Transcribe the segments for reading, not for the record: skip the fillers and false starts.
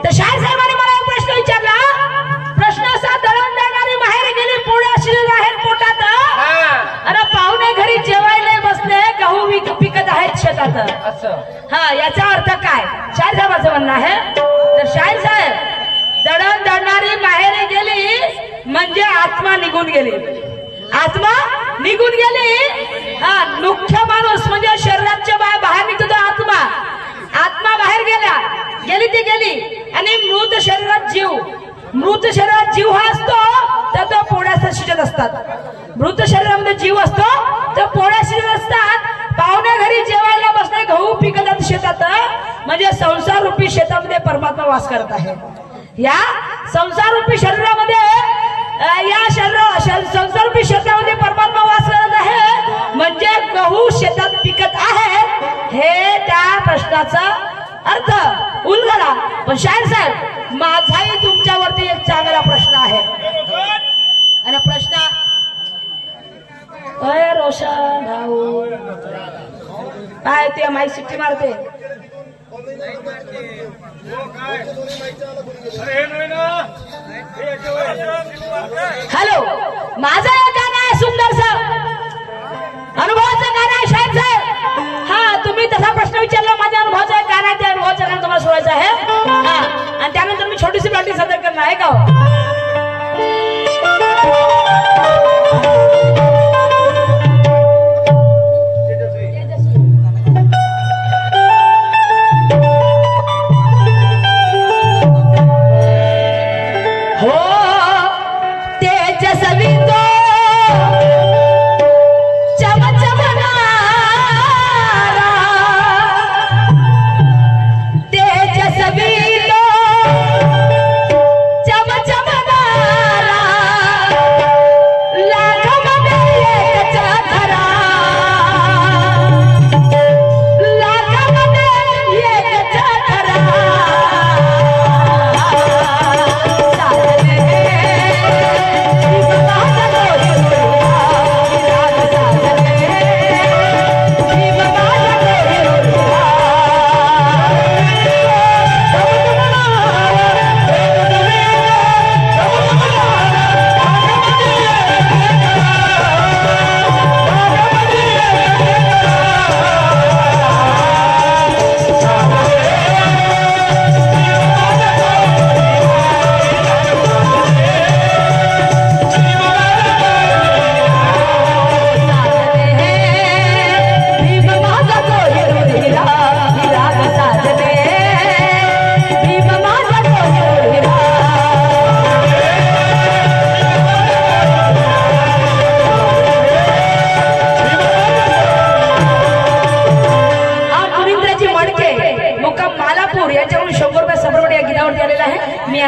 तर शाहीर साहेबांनी मला एक प्रश्न विचारला. प्रश्न असा, दळण देणारी माहेर गेली पोळ्या शिल्लक आहेत पोटात. अरे पाहुणे घरी जेवायला बसले, गहू पिकत आहेत शेतात. हा, याचा अर्थ काय शाहीर साहेबांचं म्हणणं आहे. तर शाहीर साहेब, दळण दळणारी माहेर गेली म्हणजे आत्मा निघून गेली. आत्मा निघून गेली. हा, मुख्य माणूस म्हणजे शरीराच्या बाहेर निघतो तो आत्मा. आत्मा बाहेर गेली ती गेली. आणि मृत शरीरात जीव हा असतो तर तो पोळ्याचा शिजत असतात. मृत शरीरामध्ये जीव असतो तर पोळ्या शिजत असतात. पाहुण्या घरी जेवायला बसले, गहू पिकतात शेतात, म्हणजे संसार रूपी शेतामध्ये परमात्मा वास करत आहे. या संसार रूपी शरीरामध्ये, या संसार रूपी शेतामध्ये परमात्मा वास करत आहे, म्हणजे गहू शेतात पिकत आहे. हे त्या प्रश्नाचा अर्थ उलगडा. पण शाहीर साहेब, माझाही तुमच्यावरती एक चांगला प्रश्न आहे. आणि प्रश्न, अय रोशन भाऊ, काय ते माई सिट्टी मारते. हॅलो, माझं एक गाणं आहे सुंदरसं, अनुभवाचं गाणं आहे शाहीर साहेब. हा, तुम्ही तसा प्रश्न विचारला, माझ्या अनुभवाचं एक गाणं आहे, त्या अनुभवाचं गाणं तुम्हाला सोडायचं आहे. हा, आणि त्यानंतर मी छोटीशी प्रॅक्टिस सादर करणार आहे. का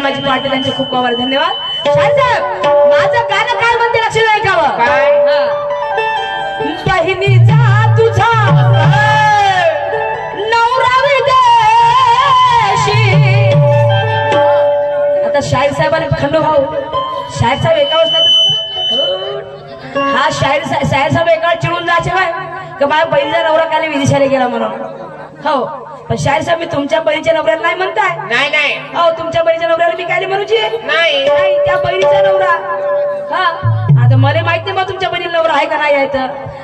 माझी पाटील यांचे खूप खूप धन्यवाद. शाहीर साहेब, माझं गाणं काय म्हणते लक्ष नाही का? काय? बहिणीचा तुझा नवरा विदेशी. आता शाहीर साहेबांनी खंडू भाऊ, शाहीर साहेब एका हा शाहीर साहेब एका चिडून जायचे काय का माझ्या बहिणीचा नवरा काल विदेशाला गेला म्हणून. हो, पण शाहीर साहेब, मी तुमच्या बहिणीच्या नवऱ्याला नाही म्हणताय. नाही नाही, हो, तुमच्या बहिणीच्या नवऱ्याला मी काय म्हणूची नाही. नाही, त्या बहिणीचा नवरा. हा, आता मला माहित नाही मग तुमच्या बहिणीला नवरा आहे का नाही आहे. तर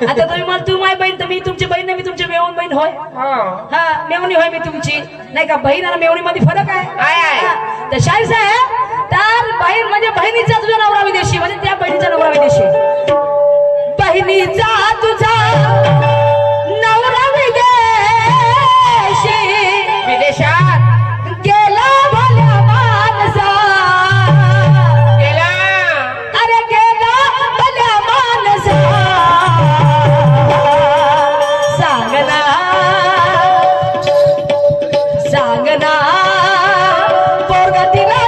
आता तुम्ही मला, तू माझी बहीण, तर मी तुमची बहीण नाही, मी तुमची मेवून बहीण होय. हा, मेवणी होय मी तुमची, नाही का? बहीण आणि मेवणी मध्ये फरक आहे. तर शाहीर साहेब, तर बहीण म्हणजे बहिणीचा तुझा नवरा विदेशी, म्हणजे त्या बहिणीचा नवरा विदेशी. बहिणीचा तुझा नवरा विदेशात गेला, भल्या माणसा गेला. अरे गेला भल्या माणसा. सांगना सांगना पोरगा तिला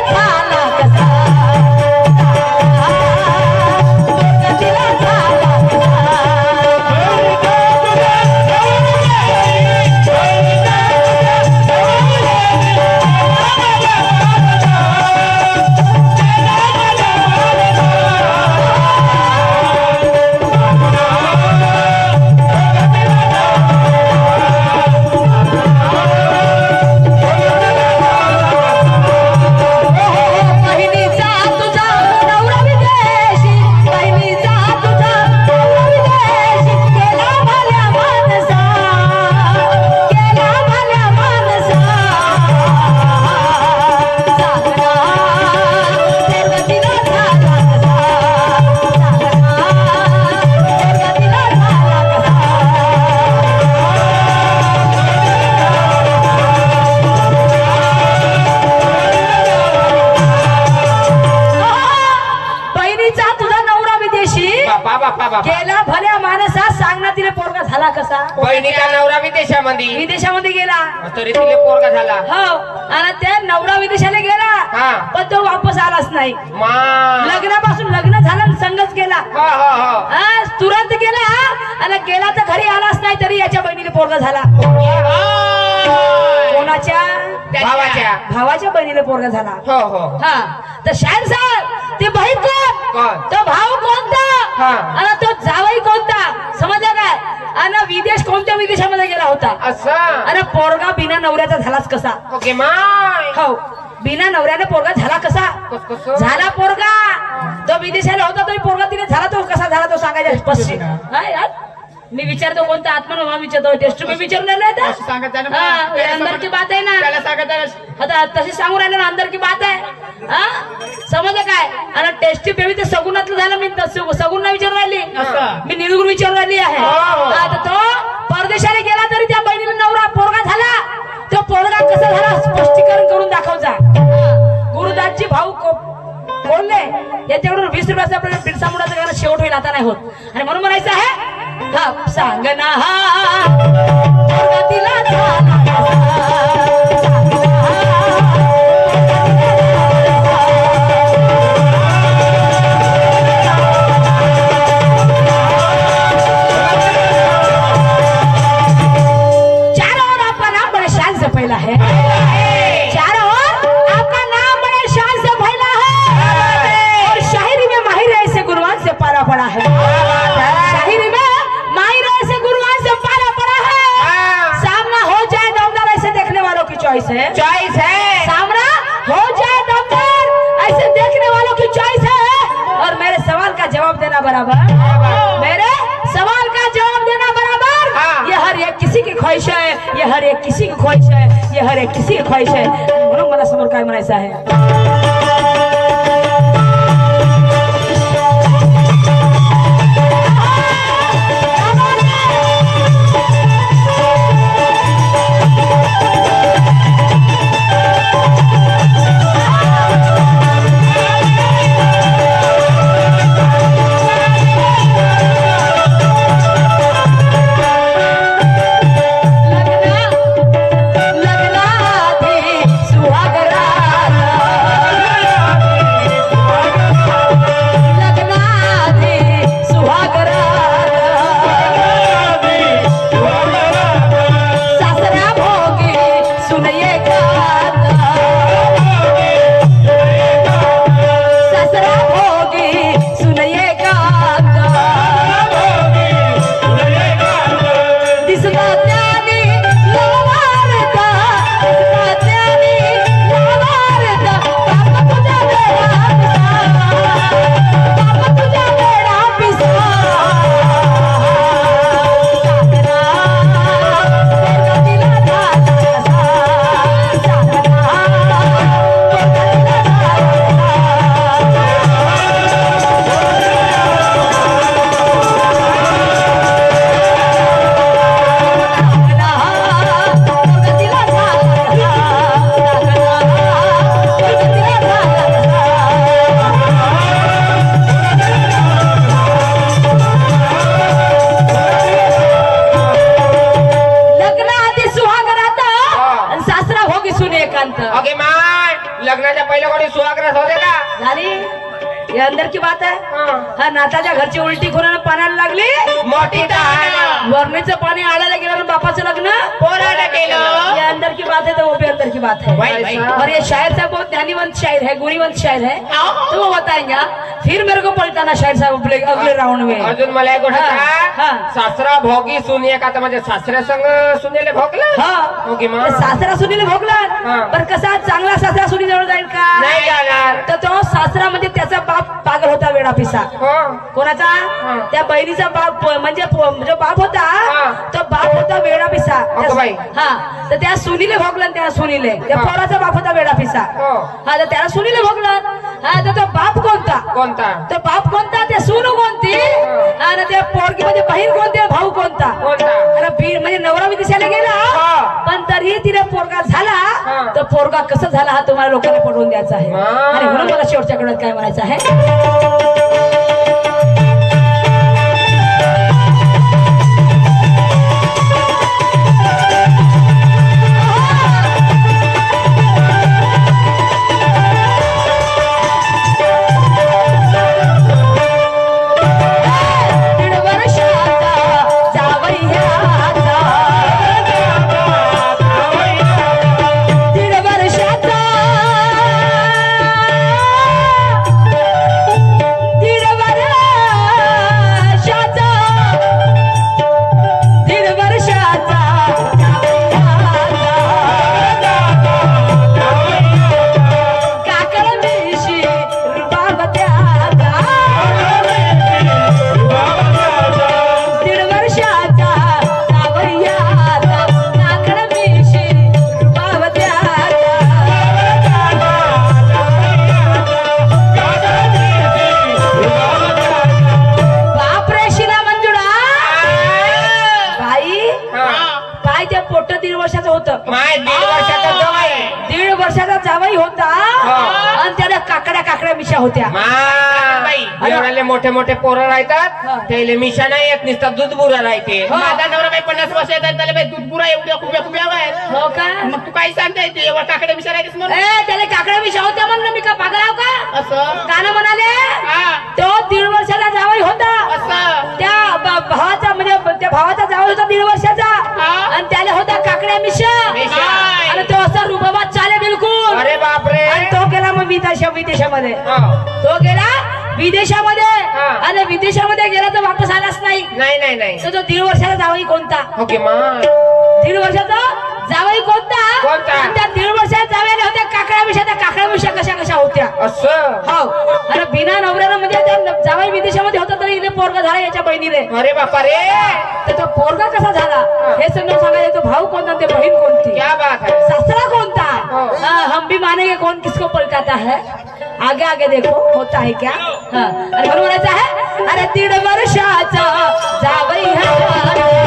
गेला भल्या माणसा सांग ना तिने पोरगा झाला कसा. बहिणीचा नवरा विदेशामध्ये गेला तरी तिने पोरगा झाला. हो आणि त्या नवरा विदेशाला गेला पण तो वापस आलाच नाही. लग्नापासून लग्न झालं आणि संगच गेला. तुरंत गेला आणि गेला तर घरी आलाच नाही तरी याच्या बहिणीने पोरगा झाला. कोणाच्या भावाच्या बहिणीला पोरगा झाला. हा तर शायर साहेब ते बहीण कोण तो भाऊ कोणता आणि तो जावई कोणता समजलं काय. आणि विदेश कोणत्या विदेशामध्ये गेला होता आणि पोरगा बिना नवऱ्याचा झालाच कसा. हो बिना नवऱ्याने पोरगा झाला कसा झाला. पोरगा तो विदेशाला होता तरी पोरगा तिने झाला तो कसा झाला तो सांगायचा पश्चिम. मी विचारतो कोणता आत्मा विचारतो टेस्ट मी विचारून अंदर की बात आहे ना. आता तशी सांगून राहिलं ना अंदर की बात आहे. समजलं काय. आणि टेस्टी बेबी ते सगुणातलं झालं. मी सगुण नाही विचारून राहिली मी निलगुण विचारून राहिली आहे. आता तो परदेशाला गेला तरी त्या बहिणीला नवरा पोरगा झाला. तो पोरगा कसा झाला स्पष्टीकरण करून दाखवचा. गुरुदासजी भाऊ बोलले याच्याकडून 20 रुपयाचं आपल्याला बिरसा मुंडाचं गाणं शेवट होईल आता नाही होत. आणि म्हणून म्हणायचं आहे सांग ना पहिला है चारों ओर आपका नाम बड़े शान से फैला है. और शायरी में माहिर ऐसे गुरुवान से पारा पड़ा है. शायरी में माहिर ऐसे गुरुवान से पारा पड़ा है. सामना हो जाए दमदार ऐसे देखने वालों की चॉइस है. सामना हो जाए दमदार ऐसे देखने वालों की चॉइस है. और मेरे सवाल का जवाब देना बराबर मेरे सवाल का जवाब देना बराबर. ये हर एक किसी की ख्वाहिश है. ये हर एक किसी की ख्वाहिश है. ये हर एक किसी की ख्वाहिश है. म्हणून मला समोर काय म्हणायचं आहे. लग्नाच्या पहिल्या कोणी सुहागरास होते का झाली. हे अंदर की बात आहे. हा नाताच्या घरची उलटी कोणाला पाण्याला लागली मोठी वरणीचं पाणी आळायला गेलं बापाचं लग्न पोराला केलं. ये अंदर की बात है तो वो भी अंदर की बात है. और ये शायर साहब बहुत ध्यानीवंत शायर है गुणीवंत शायर है. तो वो बताएंगे फिर मेरे को पलटाना शायर साहब अगले राउंड में. अजून मला एक गोष्ट सासरा भोगी सुनिये का तर म्हणजे सासऱ्या संग सुनेले भोगला. हा सासरा सुनीले भोगला पण कसा चांगला सासरा सुनी जवळ जाईल का नाही जाणार. तर तो सासरा म्हणजे त्याचा बाप पागल होता वेडा पिसा. कोणाचा त्या बहिणीचा बाप म्हणजे जो बाप होता तो बाप होता वेडा पिसा. हा तर त्या सुनीले भोगला त्या सुनीले त्या पोराचा बाप होता वेडा पिसा. हा तर त्याला सुनीले भोगला. हा तर तो बाप कोणता तो बाप कोणता ते सून कोणती आणि त्या पोरगी म्हणजे बहीण कोणती भाऊ कोणता. म्हणजे नवरा विदेशाला गेला पण तरी तिने पोरगा झाला. तर पोरगा कसा झाला हा तुम्हाला लोकांनी पटवून द्यायचा आहे. आणि म्हणून मला शेवटच्या कडे काय म्हणायचं आहे आणि त्याला काकड्या मिशा होत्या. एवढ्याले मोठे मोठे पोरं राहतात त्याला मिशा नाही येत नुसतं दूध बुरा राहते. माझा नवरा बाई 50 वर्ष येतात त्याला बाई दूध पुरा एवढ्या खुब्या आहेत. हो का? मग तू काय सांगताय ते एवढा काकडे विचारायच म्हणून त्याला काकड्या मिशा होत्या म्हणलं मी का पागलाव का? असं गाणं म्हणाले हा तो 1.5 वर्षाचा जावई होता. असं त्या भावाचा म्हणजे त्या भावाचा जावई होता 1.5 वर्षाचा आणि त्याला होता काकड्या मिशा मिशा. आणि तो असा रुबाबात चाले बिलकुल. अरे बापरे. आणि तो गेला मग विदेशामध्ये तो गेला विदेशामध्ये आणि विदेशामध्ये गेला तर वापस आलाच नाही. नाही तर तो 1.5 वर्षाचा जावई कोणता? ओके मग 1.5 वर्षाचा जावई कोणता? कोणता? आणि त्या 1.5 वर्षाच्या जावयाला होत्या काकड्या मिशा. त्या काकड्या मिशा कशा होत्या असं. हो. अरे बिना नवऱ्यानं म्हणजे त्या जावई विदेशामध्ये होता तरी इथे पोरगा झाला याच्या बहिणीने. अरे बापा रे. तर तो पोरगा कसा झाला हे समजून सांगायचं. तो भाऊ कोणता ते बहीण कोणती क्या बात है. सासरा कोणता? हम भी मानेंगे कौन किसको पलटाता है. आगे आगे देखो होता है क्या. आणि म्हणून म्हणायचं आहे अरे 1.5 वर्षाचा जावई है